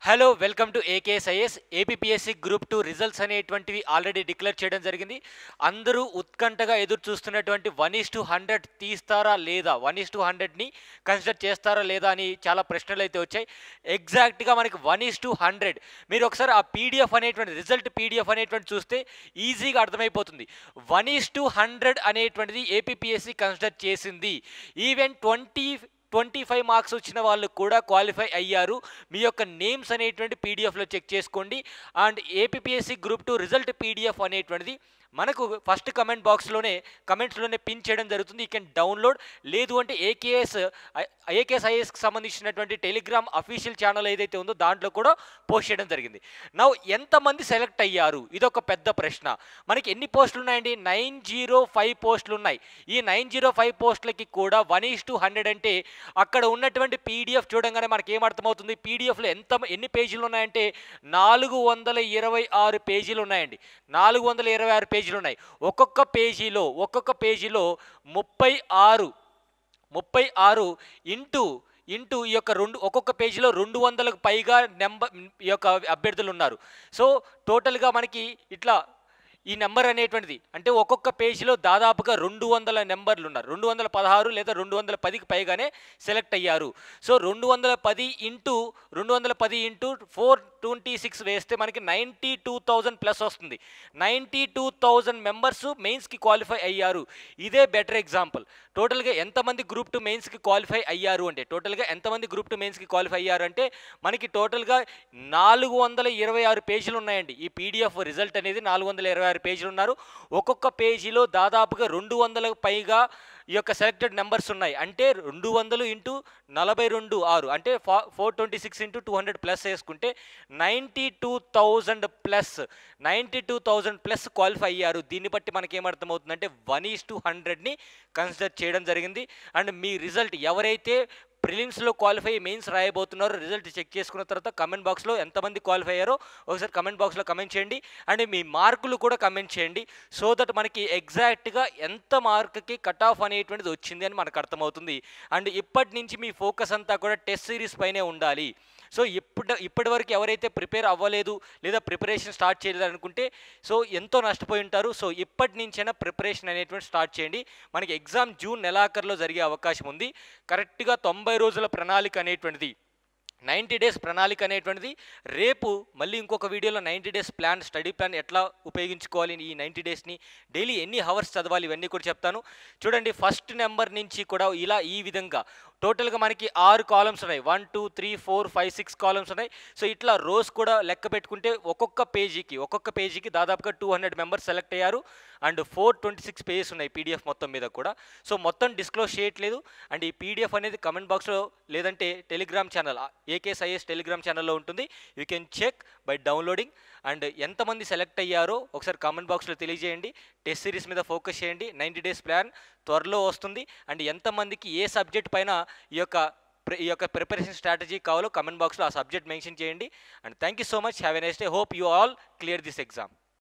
Hello welcome to ఏకేఎస్ఐఎస్ APSC group 2 results అనేటువంటివి already declare చేయడం జరిగింది. అందరూ ఉత్కంఠగా ఎదురు చూస్తున్నటువంటి 1:100 తీస్తారా లేదా, 1:100ని కన్సిడర్ చేస్తారా లేదా అని చాలా ప్రశ్నలు అయితే వచ్చాయి. ఎగ్జాక్ట్గా మనకి 1:100 మీరు ఒకసారి ఆ పీడిఎఫ్ అనేటువంటి రిజల్ట్ పీడిఎఫ్ అనేటువంటి చూస్తే ఈజీగా అర్థమైపోతుంది. 1:100 అనేటువంటిది ఏపీఎస్సి కన్సిడర్ చేసింది. ఈవెన్ 25 మార్క్స్ వచ్చిన వాళ్ళు కూడా క్వాలిఫై అయ్యారు. మీ యొక్క నేమ్స్ అనేటువంటి పీడిఎఫ్లో చెక్ చేసుకోండి. And APSC group 2 result PDF అనేటువంటిది మనకు ఫస్ట్ కమెంట్స్లోనే పిన్ చేయడం జరుగుతుంది. You can download. లేదు అంటే ఏకేఎస్ఐఎస్కి సంబంధించినటువంటి టెలిగ్రామ్ అఫీషియల్ ఛానల్ ఏదైతే ఉందో దాంట్లో కూడా పోస్ట్ చేయడం జరిగింది. నౌ ఎంతమంది సెలెక్ట్ అయ్యారు, ఇదొక పెద్ద ప్రశ్న. మనకి ఎన్ని పోస్టులు ఉన్నాయండి? 905 పోస్టులు ఉన్నాయి. ఈ 905 పోస్టులకి కూడా 1:100 అంటే అక్కడ ఉన్నటువంటి పీడిఎఫ్ చూడంగానే మనకి ఏమర్థమవుతుంది? పీడిఎఫ్లో ఎన్ని పేజీలు ఉన్నాయంటే 426 పేజీలు ఉన్నాయండి. 426 పేజీలు ఉన్నాయి. ఒక్కొక్క పేజీలో 36 ఇంటూ ఈ యొక్క ఒక్కొక్క పేజీలో 200కు పైగా ఈ యొక్క అభ్యర్థులు ఉన్నారు. సో టోటల్గా మనకి ఇట్లా ఈ నెంబర్ అనేటువంటిది అంటే ఒక్కొక్క పేజీలో దాదాపుగా 200 నెంబర్లు ఉన్నారు. 216 లేదా 210కి పైగానే సెలెక్ట్ అయ్యారు. సో 210 ఇంటూ 426 వేస్తే మనకి 92,000 ప్లస్ వస్తుంది. 92,000 మెంబర్స్ మెయిన్స్కి క్వాలిఫై అయ్యారు. ఇదే బెటర్ ఎగ్జాంపుల్. టోటల్గా ఎంతమంది గ్రూప్ 2 మెయిన్స్కి క్వాలిఫై అయ్యారు అంటే మనకి టోటల్గా 426 పేజీలు ఉన్నాయండి. ఈ పీడిఎఫ్ రిజల్ట్ అనేది 426 పేజీలు ఉన్నారు. ఒక్కొక్క పేజీలో దాదాపుగా 200కు పైగా ఈ యొక్క సెలెక్టెడ్ నెంబర్స్ ఉన్నాయి. అంటే 200 ఇంటూ 42 అంటే 426 ఇంటూ 200 ప్లస్ వేసుకుంటే 92,000 ప్లస్ క్వాలిఫై అయ్యారు. దీన్ని బట్టి మనకి ఏమర్థమవుతుందంటే 1:100ని కన్సిడర్ చేయడం జరిగింది. అండ్ మీ రిజల్ట్ ఎవరైతే ప్రిలిమ్స్లో క్వాలిఫై మెయిన్స్ రాయబోతున్నారో రిజల్ట్ చెక్ చేసుకున్న తర్వాత కమెంట్ బాక్స్లో ఎంతమంది క్వాలిఫై అయ్యారో ఒకసారి కమెంట్ బాక్స్లో కమెంట్ చేయండి. అండ్ మీ మార్కులు కూడా కమెంట్ చేయండి. సో దట్ మనకి ఎగ్జాక్ట్గా ఎంత మార్క్కి కట్ ఆఫ్ అనేటువంటిది వచ్చింది అని మనకు అర్థమవుతుంది. అండ్ ఇప్పటి నుంచి మీ ఫోకస్ అంతా కూడా టెస్ట్ సిరీస్ పైనే ఉండాలి. సో ఇప్పటి వరకు ఎవరైతే ప్రిపేర్ అవ్వలేదు లేదా ప్రిపరేషన్ స్టార్ట్ చేయలేదు అనుకుంటే సో ఎంతో నష్టపోయి ఉంటారు. సో ఇప్పటి నుంచైనా ప్రిపరేషన్ అనేటువంటి స్టార్ట్ చేయండి. మనకి ఎగ్జామ్ జూన్ నెలాఖరులో జరిగే అవకాశం ఉంది. కరెక్ట్గా 90 రోజుల ప్రణాళిక అనేటువంటిది 90 డేస్ ప్రణాళిక అనేటువంటిది రేపు మళ్ళీ ఇంకొక వీడియోలో 90 డేస్ స్టడీ ప్లాన్ ఎట్లా ఉపయోగించుకోవాలి, ఈ 90 డేస్ని డైలీ ఎన్ని హవర్స్ చదవాలి ఇవన్నీ కూడా చెప్తాను. చూడండి, ఫస్ట్ నెంబర్ నుంచి కూడా ఈ విధంగా టోటల్గా మనకి 6 కాలమ్స్ ఉన్నాయి. 1 2 3 4 5 6 కాలమ్స్ ఉన్నాయి. సో ఇట్లా రోస్ కూడా లెక్క పెట్టుకుంటే ఒక్కొక్క పేజీకి దాదాపుగా 200 మెంబర్స్ సెలెక్ట్ అయ్యారు. అండ్ 426 పేజెస్ ఉన్నాయి పీడిఎఫ్ మొత్తం మీద కూడా. సో మొత్తం డిస్క్లోజ్ చేయట్లేదు. అండ్ ఈ పీడిఎఫ్ అనేది కమెంట్ బాక్స్లో లేదంటే టెలిగ్రామ్ ఛానల్ ఏకేఎస్ఐఎస్ టెలిగ్రామ్ ఛానల్లో ఉంటుంది. You can check by downloading. And ఎంతమంది సెలెక్ట్ అయ్యారో ఒకసారి కామెంట్ బాక్స్లో తెలియజేయండి. టెస్ట్ సిరీస్ మీద ఫోకస్ చేయండి. 90 డేస్ ప్లాన్ త్వరలో వస్తుంది. అండ్ ఎంతమందికి ఏ సబ్జెక్ట్ పైన ఈ యొక్క ప్రిపరేషన్ స్ట్రాటజీ కావాలో కమెంట్ బాక్స్లో ఆ సబ్జెక్ట్ మెన్షన్ చేయండి. And thank you so much. Have a nice day. Hope you all clear this exam.